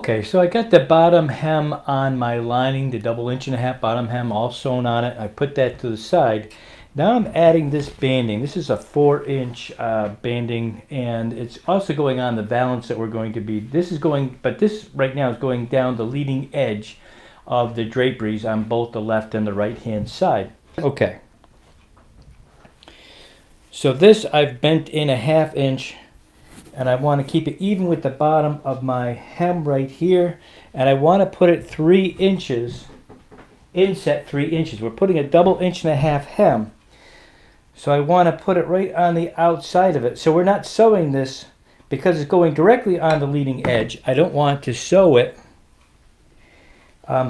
Okay, so I got the bottom hem on my lining, the double 1.5" bottom hem all sewn on it. I put that to the side. Now I'm adding this banding. This is a 4" banding, and it's also going on the valance that we're going to be. This is going, but this right now is going down the leading edge of the draperies on both the left and the right hand side. Okay. So this I've bent in 1/2 inch. And I want to keep it even with the bottom of my hem right here, and I want to put it 3 inches, inset 3 inches. We're putting a double 1.5" hem, so I want to put it right on the outside of it. So we're not sewing this because it's going directly on the leading edge. I don't want to sew it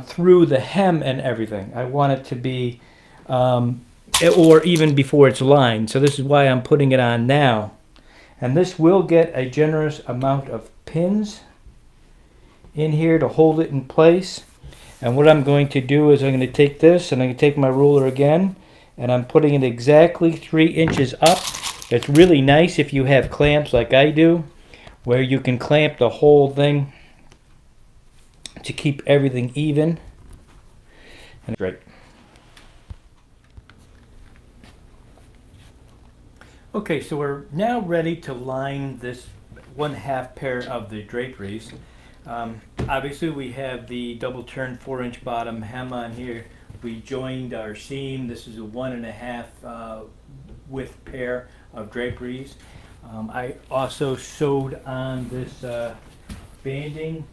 through the hem and everything. I want it to be, or even before it's lined. So this is why I'm putting it on now. And this will get a generous amount of pins in here to hold it in place. And what I'm going to do is I'm going to take this and I'm going to take my ruler again, and I'm putting it exactly 3 inches up. It's really nice if you have clamps like I do, where you can clamp the whole thing to keep everything even. And right. Okay, so we're now ready to line this 1/2 pair of the draperies. Obviously we have the double turn 4" bottom hem on here. We joined our seam. This is a 1.5 width pair of draperies. I also sewed on this banding.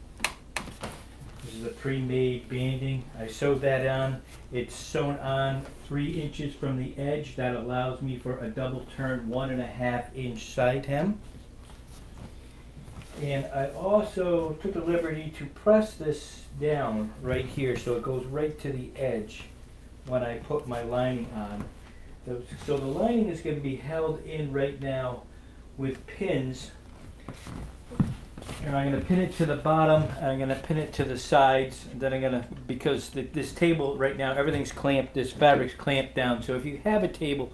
This is a pre-made banding. I sewed that on. It's sewn on 3 inches from the edge. That allows me for a double turn 1.5 inch side hem. And I also took the liberty to press this down right here so it goes right to the edge when I put my lining on. So the lining is going to be held in right now with pins. And I'm going to pin it to the bottom, and I'm going to pin it to the sides, and then I'm going to, because this table right now, everything's clamped, this fabric's clamped down, so if you have a table,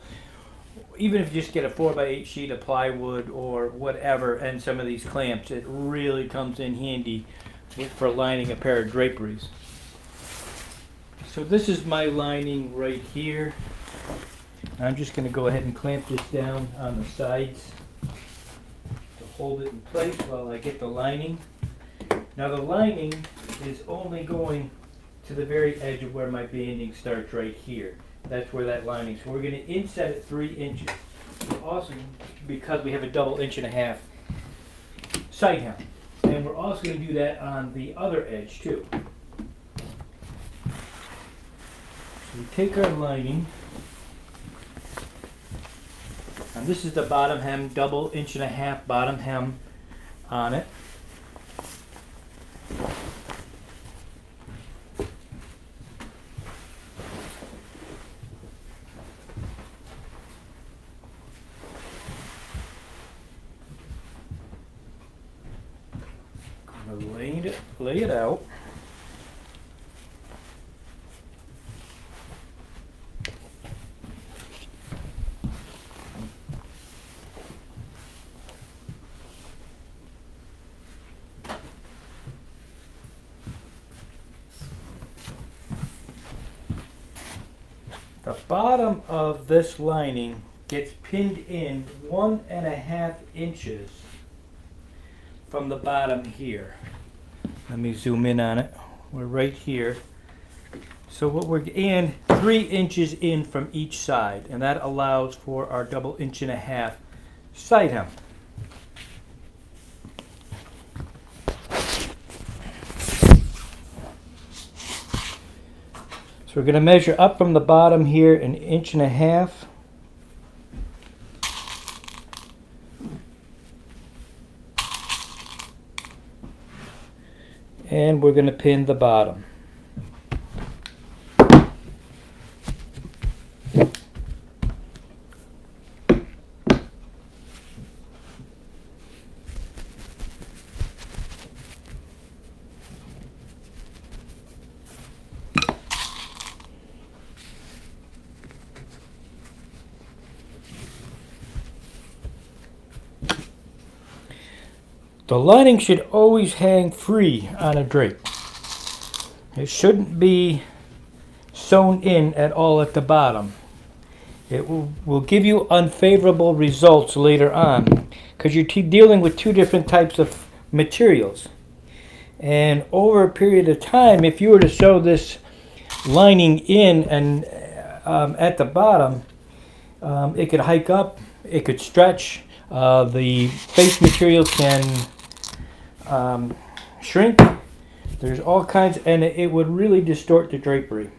even if you just get a 4x8 sheet of plywood or whatever, and some of these clamps, it really comes in handy for lining a pair of draperies. So this is my lining right here. I'm just going to go ahead and clamp this down on the sides. Hold it in place while I get the lining. Now the lining is only going to the very edge of where my banding starts right here. That's where that lining is. So we're going to inset it 3 inches. Also, because we have a double 1.5" side hem. And we're also going to do that on the other edge too. So we take our lining. And this is the bottom hem, double 1.5" bottom hem on it. I'm going to lay it out. The bottom of this lining gets pinned in 1.5 inches from the bottom here. Let me zoom in on it. We're right here. So what we're in 3 inches in from each side, and that allows for our double 1.5" side hem. So we're going to measure up from the bottom here 1.5 inches. And we're going to pin the bottom. The lining should always hang free on a drape. It shouldn't be sewn in at all at the bottom. It will give you unfavorable results later on because you're dealing with two different types of materials. And over a period of time, if you were to sew this lining in and at the bottom, it could hike up, it could stretch, the face material can shrink. There's all kinds, and it would really distort the drapery.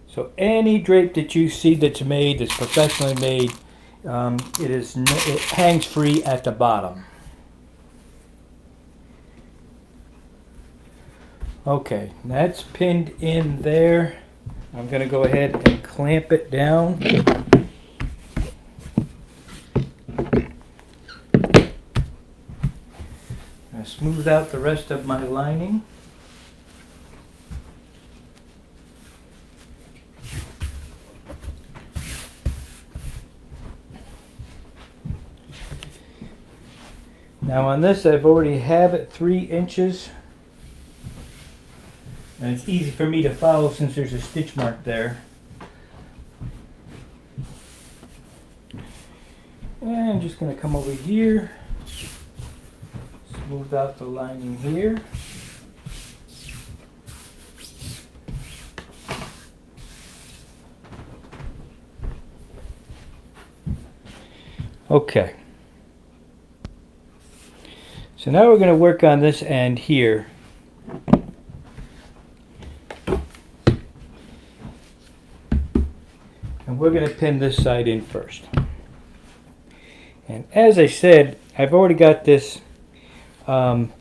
So any drape that you see that's made, that's professionally made, it hangs free at the bottom. Okay, that's pinned in there. I'm going to go ahead and clamp it down. I smooth out the rest of my lining. Now on this, I've already have it 3 inches. And it's easy for me to follow since there's a stitch mark there. And I'm just going to come over here, smooth out the lining here. Okay. So now we're going to work on this end here. And we're going to pin this side in first. And as I said, I've already got this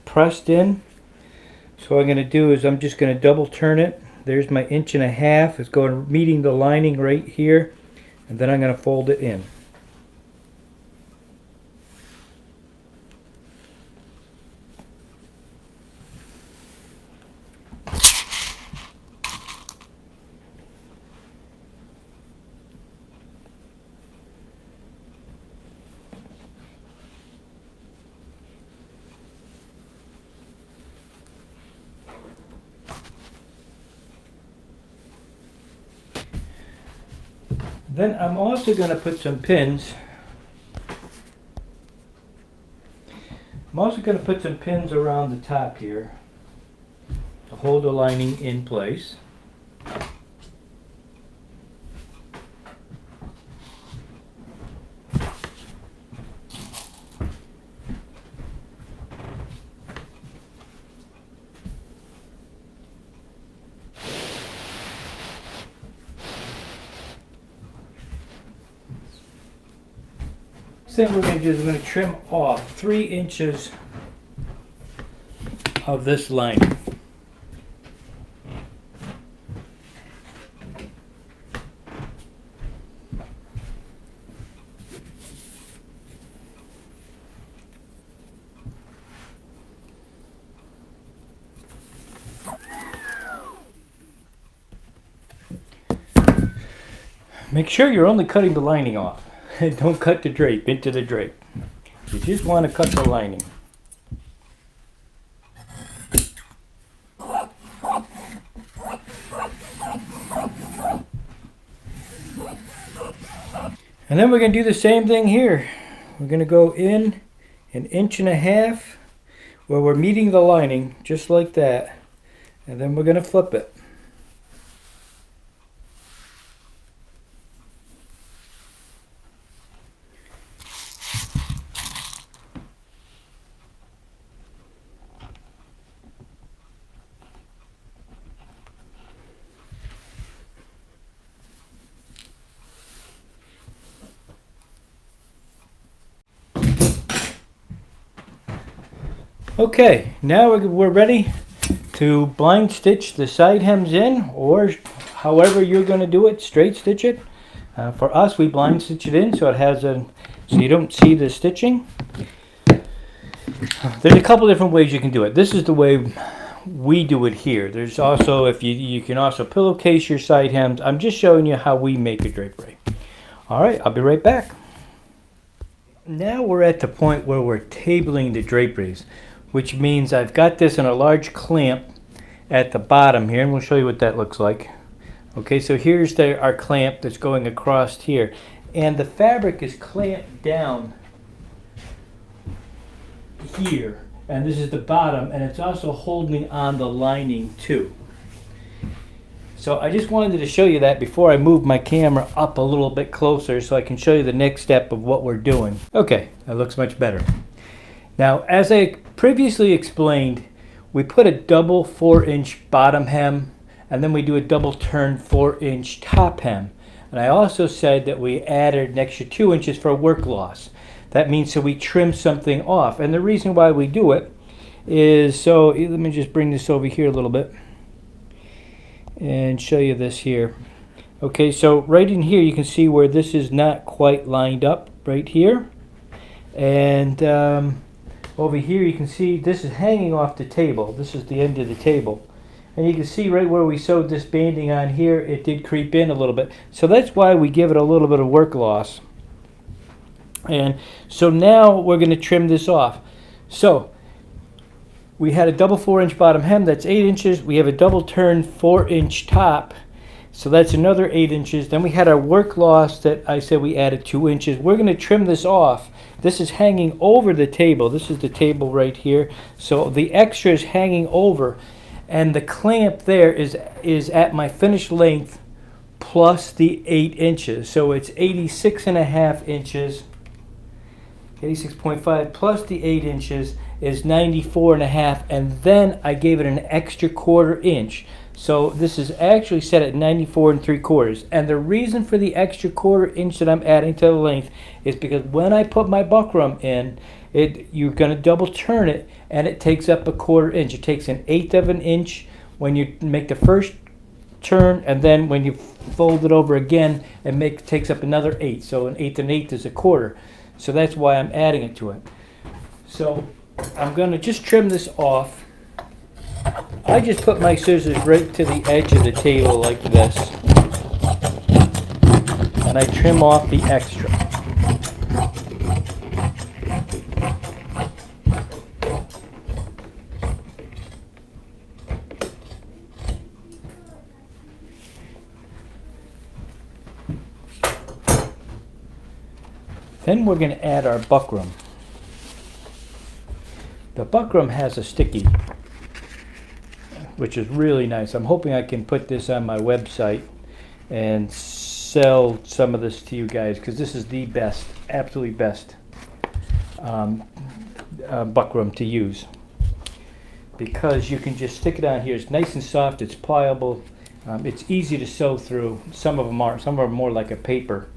pressed in. So what I'm going to do is I'm just going to double turn it. There's my 1.5 inches. It's going meeting the lining right here. And then I'm going to fold it in. Then I'm also going to put some pins. I'm also going to put some pins around the top here to hold the lining in place. Then we're going to do is we're going to trim off 3 inches of this lining. Make sure you're only cutting the lining off. Don't cut the drape into the drape. You just want to cut the lining. And then we're going to do the same thing here. We're going to go in 1.5 inches where we're meeting the lining, just like that. And then we're going to flip it. Okay, now we're ready to blind stitch the side hems in, or however you're going to do it, straight stitch it. For us, we blind stitch it in so it has so you don't see the stitching. There's a couple different ways you can do it. This is the way we do it here. There's also, if you can also pillowcase your side hems. I'm just showing you how we make a drapery. All right, I'll be right back. Now we're at the point where we're tabling the draperies. which means I've got this in a large clamp at the bottom here, and we'll show you what that looks like. Okay, so here's our clamp that's going across here, and the fabric is clamped down here, and this is the bottom, and it's also holding on the lining too. So I just wanted to show you that before I move my camera up a little bit closer so I can show you the next step of what we're doing. Okay, that looks much better. Now, as I previously explained, we put a double 4-inch bottom hem, and then we do a double turn 4-inch top hem. And I also said that we added an extra 2 inches for work loss. That means so we trim something off. And the reason why we do it is, so let me just bring this over here a little bit and show you this here. Okay, so right in here you can see where this is not quite lined up right here. And over here you can see this is hanging off the table. This is the end of the table. And you can see right where we sewed this banding on here, it did creep in a little bit. So that's why we give it a little bit of work loss. And so now we're going to trim this off. So we had a double 4-inch bottom hem, that's 8 inches. We have a double turn 4-inch top, so that's another 8 inches. Then we had our work loss that I said we added 2 inches. We're going to trim this off. This is hanging over the table. This is the table right here. So the extra is hanging over, and the clamp there is at my finished length plus the 8 inches. So it's 86.5 inches. 86.5 plus the 8 inches is 94.5, and then I gave it an extra 1/4 inch. So this is actually set at 94 3/4. And the reason for the extra 1/4 inch that I'm adding to the length is because when I put my buckram in, you're going to double turn it, and it takes up a 1/4 inch. It takes 1/8 of an inch when you make the first turn, and then when you fold it over again, it takes up another 8. So 1/8 is a 1/4. So that's why I'm adding it to it. So I'm going to just trim this off. I just put my scissors right to the edge of the table like this, and I trim off the extra. Then we're going to add our buckram. The buckram has a sticky, which is really nice. I'm hoping I can put this on my website and sell some of this to you guys, because this is the best, absolutely best buckram to use. Because you can just stick it on here. It's nice and soft, it's pliable, it's easy to sew through. Some of them are more like a paper.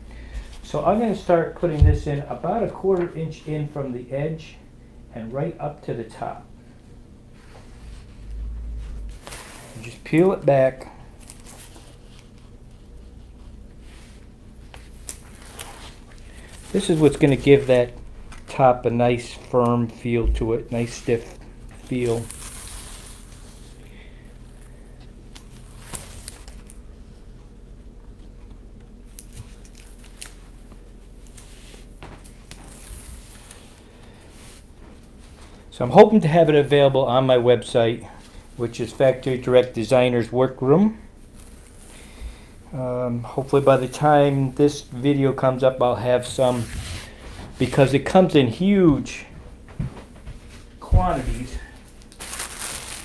So I'm going to start putting this in about a 1/4 inch in from the edge and right up to the top. And just peel it back. This is what's going to give that top a nice firm feel to it, nice stiff feel. So I'm hoping to have it available on my website, which is Factory Direct Designer's Workroom. Hopefully by the time this video comes up, I'll have some, because it comes in huge quantities.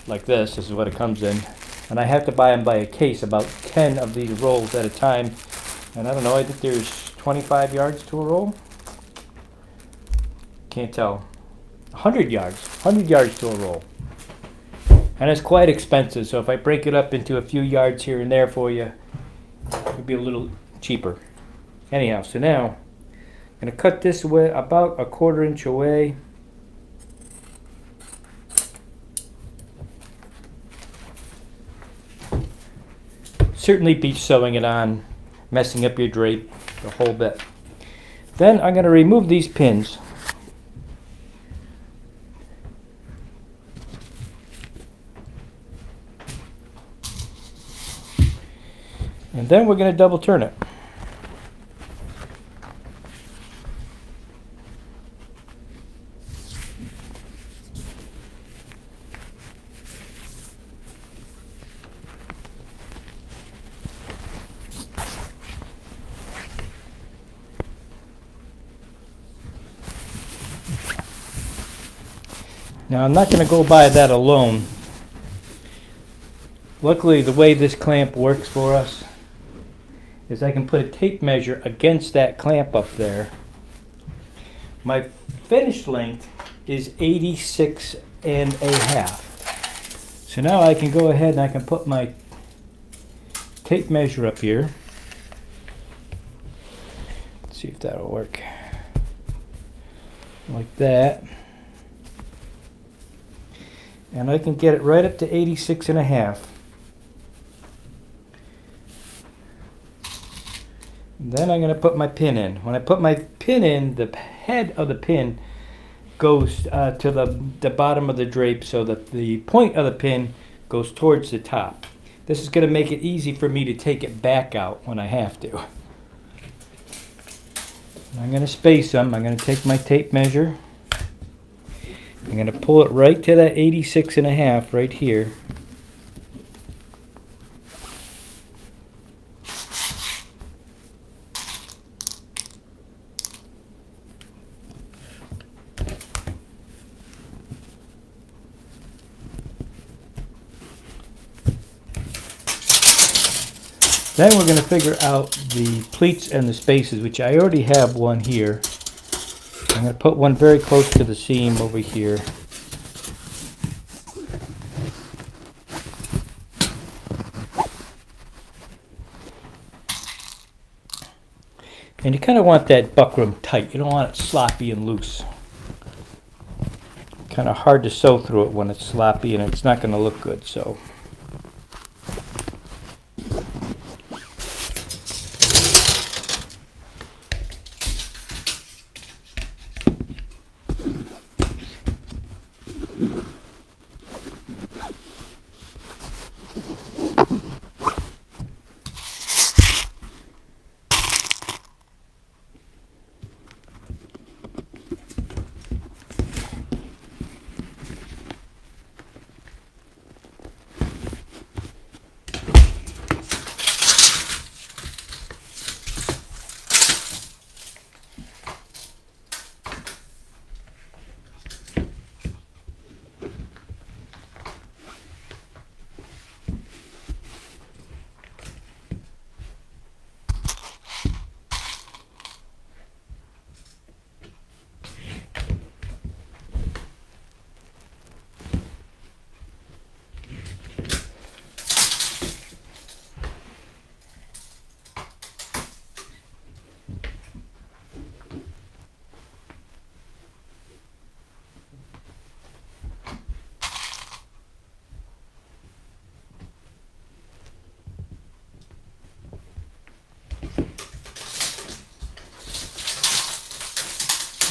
Like this is what it comes in. And I have to buy them by a case, about 10 of these rolls at a time. And I don't know, I think there's 25 yards to a roll. Can't tell. 100 yards to a roll. And it's quite expensive, so if I break it up into a few yards here and there for you, it would be a little cheaper. Anyhow, so now I'm going to cut this away about a 1/4 inch away. Certainly beats sewing it on, messing up your drape, the whole bit. Then I'm going to remove these pins. And then we're going to double turn it. Now I'm not going to go by that alone. Luckily, the way this clamp works for us is I can put a tape measure against that clamp up there. My finished length is 86 and a half. So now I can go ahead and I can put my tape measure up here. Let's see if that'll work. Like that. And I can get it right up to 86 and a half. Then I'm going to put my pin in. When I put my pin in, the head of the pin goes to the bottom of the drape so that the point of the pin goes towards the top. This is going to make it easy for me to take it back out when I have to. I'm going to space them. I'm going to take my tape measure. I'm going to pull it right to that 86 and a half right here. Then we're going to figure out the pleats and the spaces, which I already have one here. I'm going to put one very close to the seam over here. And you kind of want that buckram tight. You don't want it sloppy and loose. Kind of hard to sew through it when it's sloppy, and it's not going to look good. So.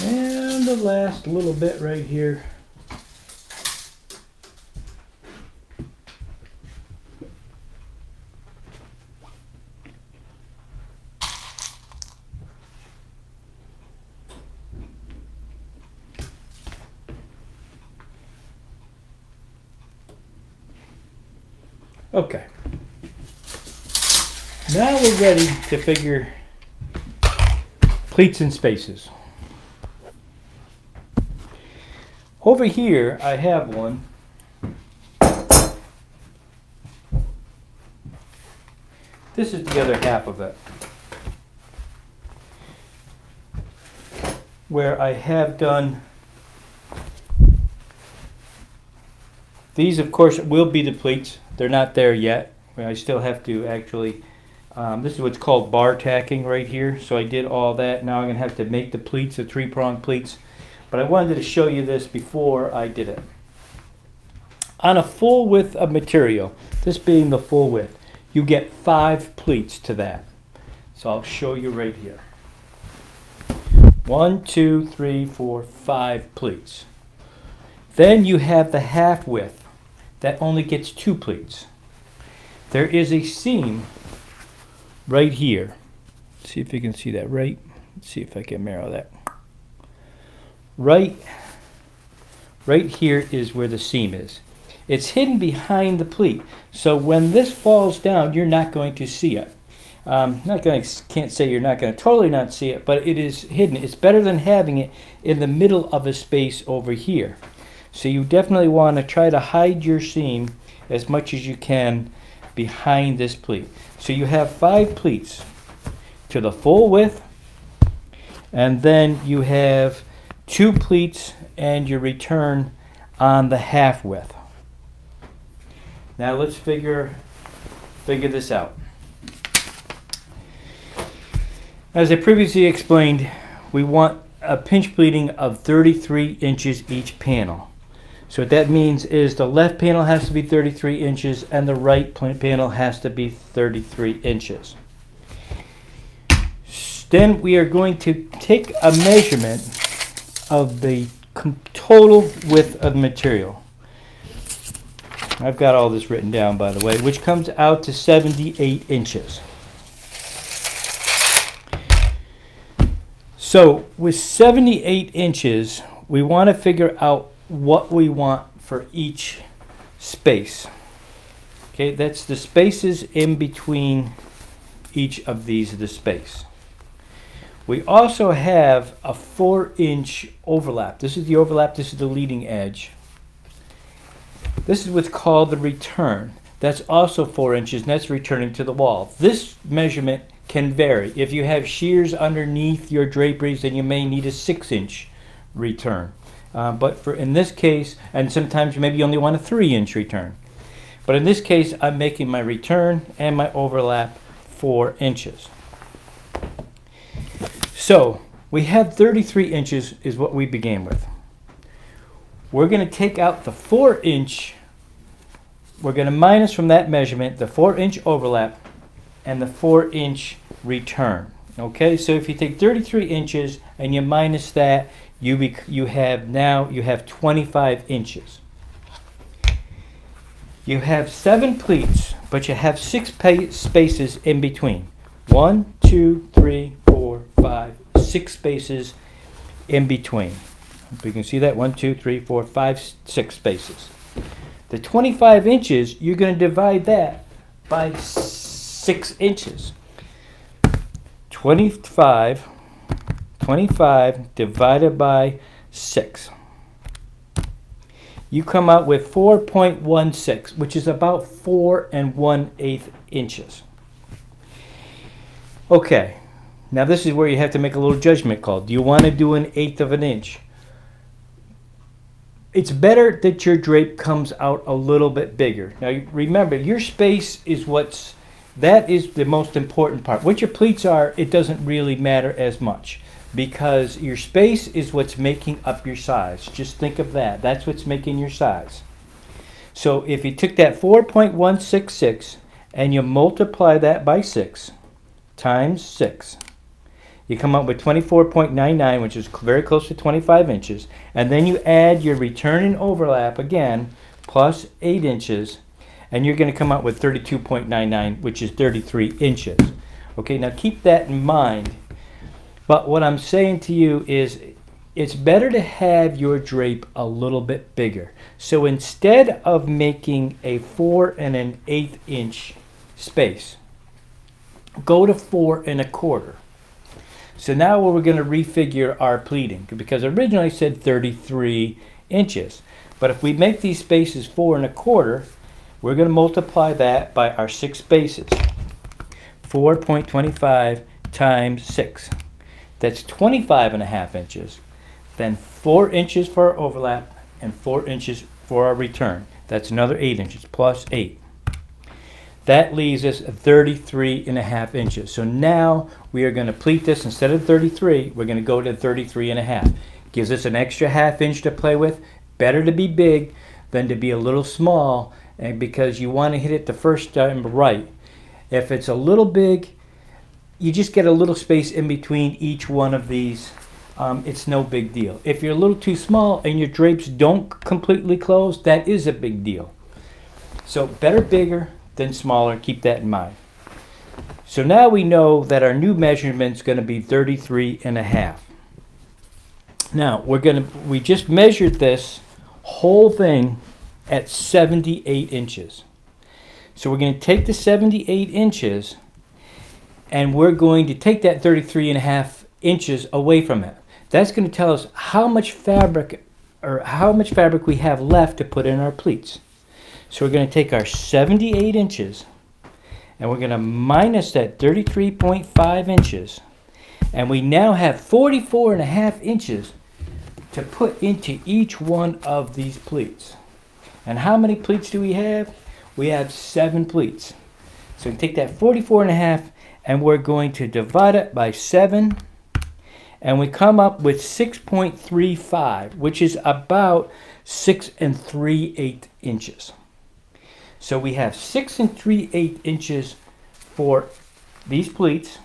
And the last little bit right here. Okay. Now we're ready to figure pleats and spaces. Over here, I have one. This is the other half of it, where I have done, these of course will be the pleats. They're not there yet. I still have to actually, this is what's called bar tacking right here. So I did all that. Now I'm going to have to make the pleats, the 3-prong pleats. But I wanted to show you this before I did it. On a full width of material, this being the full width, you get 5 pleats to that. So I'll show you right here. 1, 2, 3, 4, 5 pleats. Then you have the half width. That only gets 2 pleats. There is a seam right here. Let's see if you can see that right. Let's see if I can mirror that. Right here is where the seam is. It's hidden behind the pleat, so when this falls down, you're not going to see it. Can't say you're not going to totally not see it, but it is hidden. It's better than having it in the middle of a space over here. So you definitely want to try to hide your seam as much as you can behind this pleat. So you have 5 pleats to the full width, and then you have 2 pleats and your return on the half width. Now let's figure this out. As I previously explained, we want a pinch pleating of 33 inches each panel. So what that means is the left panel has to be 33 inches and the right panel has to be 33 inches. Then we are going to take a measurement of the total width of the material. I've got all this written down, by the way, which comes out to 78 inches. So with 78 inches, we want to figure out what we want for each space. Okay, that's the spaces in between each of these, the space. We also have a 4-inch overlap. This is the overlap, this is the leading edge. This is what's called the return. That's also 4 inches, and that's returning to the wall. This measurement can vary. If you have shears underneath your draperies, then you may need a 6-inch return. But in this case, and sometimes maybe you only want a 3-inch return. But in this case, I'm making my return and my overlap 4 inches. So we have 33 inches is what we began with. We're going to take out the 4-inch. We're going to minus from that measurement the 4-inch overlap and the 4-inch return. Okay, so if you take 33 inches and you minus that, you have 25 inches. You have 7 pleats, but you have 6 spaces in between. 1, 2, 3, 4, 5, 6 spaces in between. If you can see that, 1, 2, 3, 4, 5, 6 spaces. The 25 inches, you're going to divide that by 6 inches. 25 divided by 6. You come out with 4.16, which is about 4 1/8 inches. Okay, now this is where you have to make a little judgment call. Do you want to do 1/8 of an inch? It's better that your drape comes out a little bit bigger. Now remember, your space is that is the most important part. What your pleats are, it doesn't really matter as much, because your space is what's making up your size. Just think of that. That's what's making your size. So if you took that 4.166 and you multiply that by 6 times 6, you come up with 24.99, which is very close to 25 inches. And then you add your return and overlap again, plus 8 inches, and you're going to come out with 32.99, which is 33 inches. Okay, now keep that in mind. But what I'm saying to you is it's better to have your drape a little bit bigger. So instead of making a 4 1/8 inch space, go to 4 1/4. So now we're going to refigure our pleating, because originally I said 33 inches. But if we make these spaces 4 1/4, we're going to multiply that by our 6 spaces. 4.25 times 6. That's 25.5 inches. Then 4 inches for our overlap and 4 inches for our return. That's another 8 inches plus 8. That leaves us 33.5 inches. So now we are going to pleat this. Instead of 33, we're going to go to 33.5. Gives us an extra ½ inch to play with. Better to be big than to be a little small, and because you want to hit it the first time right. If it's a little big, you just get a little space in between each one of these. It's no big deal. If you're a little too small and your drapes don't completely close, that is a big deal. So better bigger than smaller. Keep that in mind. So now we know that our new measurement is going to be 33.5. Now we just measured this whole thing at 78 inches. So we're going to take the 78 inches and we're going to take that 33.5 inches away from it. That's going to tell us how much fabric or how much fabric we have left to put in our pleats. So we're going to take our 78 inches and we're going to minus that 33.5 inches. And we now have 44.5 inches to put into each one of these pleats. And how many pleats do we have? We have 7 pleats. So we take that 44.5 and we're going to divide it by 7. And we come up with 6.35, which is about 6 3/8 inches. So we have 6 3/8 inches for these pleats.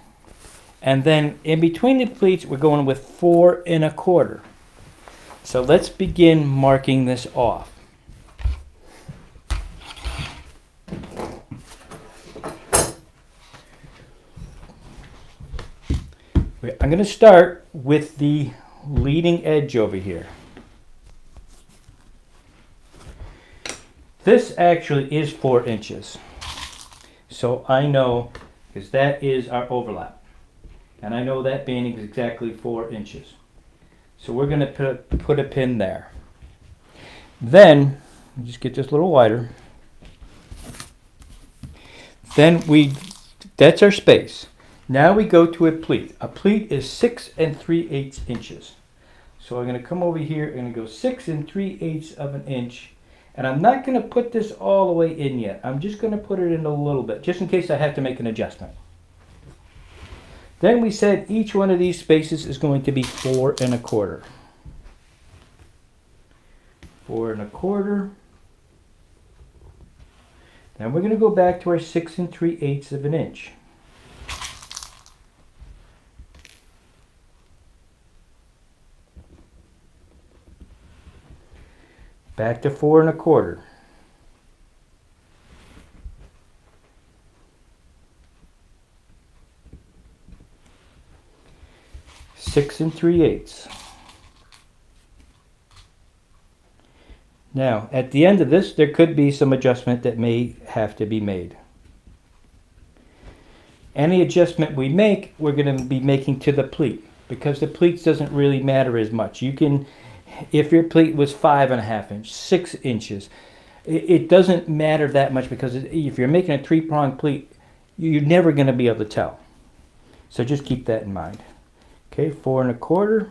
And then in between the pleats, we're going with 4 1/4. So let's begin marking this off. I'm going to start with the leading edge over here. This actually is 4 inches. So I know, because that is our overlap. And I know that being exactly 4 inches. So we're going to put a pin there. Then, just get this a little wider. Then that's our space. Now we go to a pleat. A pleat is 6 3/8 inches. So I'm going to come over here and go 6 3/8 of an inch. And I'm not going to put this all the way in yet. I'm just going to put it in a little bit, just in case I have to make an adjustment. Then we said each one of these spaces is going to be 4 1/4. 4 1/4. Then we're going to go back to our 6 3/8 of an inch. Back to 4 1/4. Six 3/8. Now, at the end of this, there could be some adjustment that may have to be made. Any adjustment we make, we're going to be making to the pleat, because the pleats doesn't really matter as much. You can, if your pleat was 5 1/2 inch, 6 inches, it doesn't matter that much, because if you're making a 3-prong pleat, you're never going to be able to tell. So just keep that in mind. Okay, 4 1/4.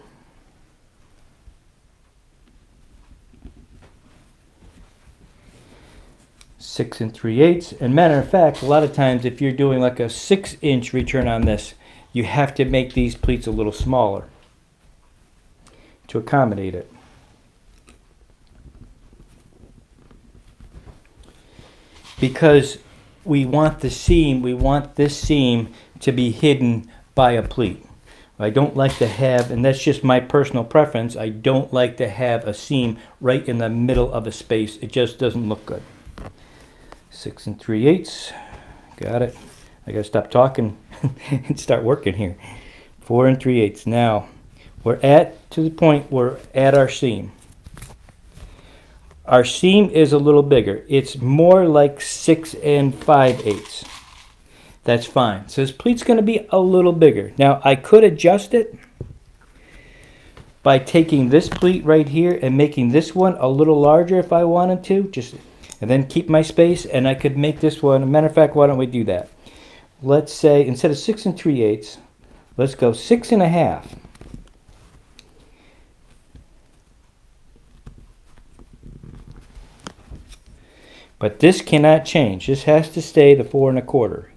Six 3/8. And matter of fact, a lot of times if you're doing like a 6-inch return on this, you have to make these pleats a little smaller to accommodate it. Because we want this seam to be hidden by a pleat. I don't like to have, and that's just my personal preference, I don't like to have a seam right in the middle of a space. It just doesn't look good. 6 3/8. Got it. I gotta stop talking and start working here. 4 3/8. Now we're to the point we're at our seam. Our seam is a little bigger. It's more like 6 5/8. That's fine. So this pleat's going to be a little bigger. Now I could adjust it by taking this pleat right here and making this one a little larger if I wanted to. And then keep my space, and I could make this one. As a matter of fact, why don't we do that? Let's say instead of 6 3/8, let's go 6 1/2. But this cannot change. This has to stay the 4 1/4.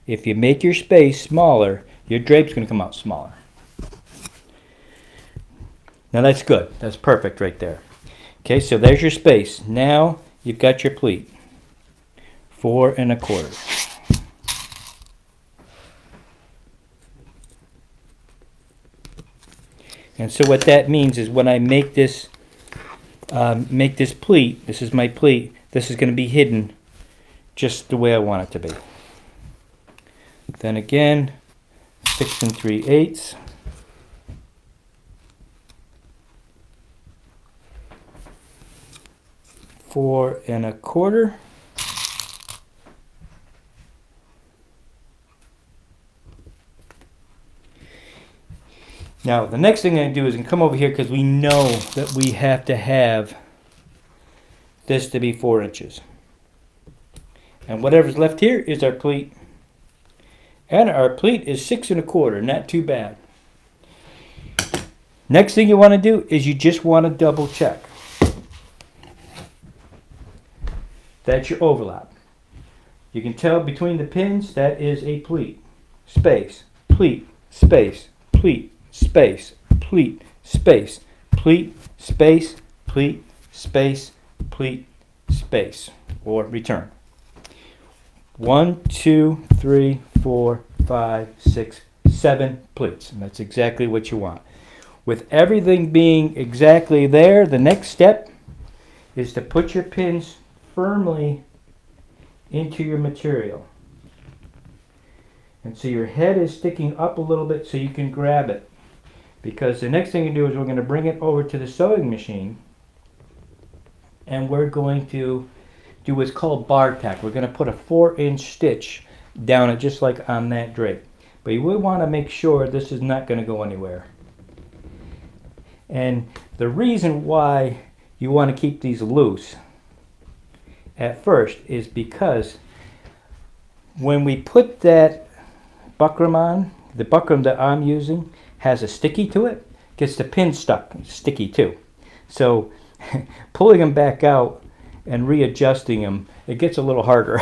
If you make your space smaller, your drape's going to come out smaller. Now that's good. That's perfect right there. Okay, so there's your space. Now you've got your pleat. 4 1/4. And so what that means is when I make this pleat, this is my pleat, this is going to be hidden just the way I want it to be. Then again, 6 3/8. Four 1/4. Now the next thing I'm going to do is come over here because we know that we have to have this to be 4 inches. And whatever's left here is our pleat. And our pleat is 6 1/4, not too bad. Next thing you want to do is you just want to double check. That's your overlap. You can tell between the pins that is a pleat, space, pleat, space, pleat, space, pleat, space, pleat, space, pleat, space, pleat, space, or return. 1, 2, 3, 4, 5, 6, 7 pleats, and that's exactly what you want. With everything being exactly there, the next step is to put your pins firmly into your material. And so your head is sticking up a little bit so you can grab it. Because the next thing you do is we're going to bring it over to the sewing machine and we're going to do what's called bar tack. We're going to put a 4-inch stitch down it just like on that drape. But you would want to make sure this is not going to go anywhere. And the reason why you want to keep these loose at first is because when we put that buckram on, the buckram that I'm using has a sticky to it, gets the pin stuck, sticky too. So pulling them back out and readjusting them, it gets a little harder.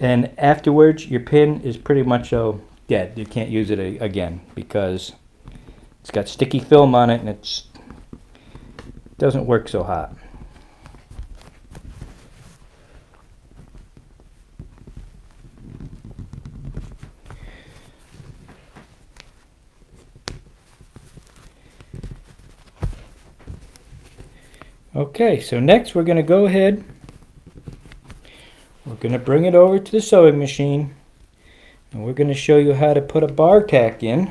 And afterwards your pin is pretty much dead. You can't use it again because it's got sticky film on it and it doesn't work so hot. Okay, so next we're going to go ahead, we're going to bring it over to the sewing machine and we're going to show you how to put a bar tack in.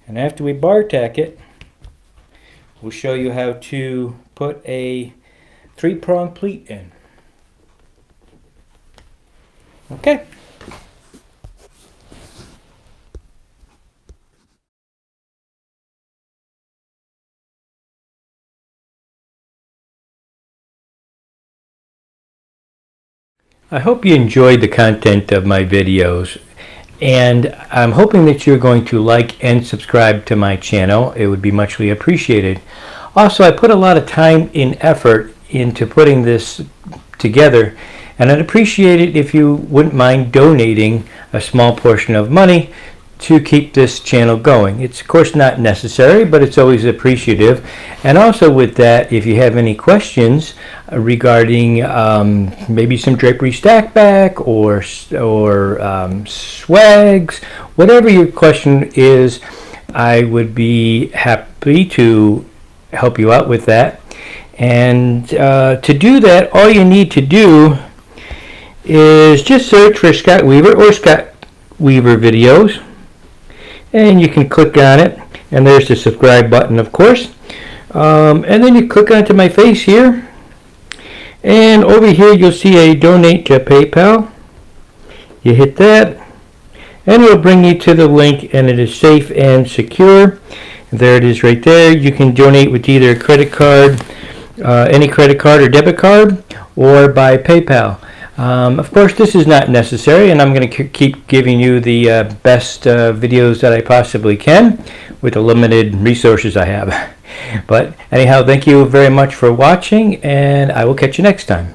And after we bar tack it, we'll show you how to put a 3-prong pleat in. Okay. I hope you enjoyed the content of my videos, and I'm hoping that you're going to like and subscribe to my channel. It would be muchly appreciated. Also, I put a lot of time and effort into putting this together, and I'd appreciate it if you wouldn't mind donating a small portion of money to keep this channel going. It's of course not necessary, but it's always appreciative. And also with that, if you have any questions regarding maybe some drapery stack back or swags, whatever your question is, I would be happy to help you out with that. And to do that, all you need to do is just search for Scott Weaver or Scott Weaver videos, and you can click on it, and there's the subscribe button, of course. And then you click onto my face here, and over here you'll see a donate to PayPal. You hit that and it'll bring you to the link, and it is safe and secure. There it is right there. You can donate with either a credit card, any credit card or debit card, or by PayPal. Of course, this is not necessary, and I'm going to keep giving you the best videos that I possibly can with the limited resources I have. But anyhow, thank you very much for watching, and I will catch you next time.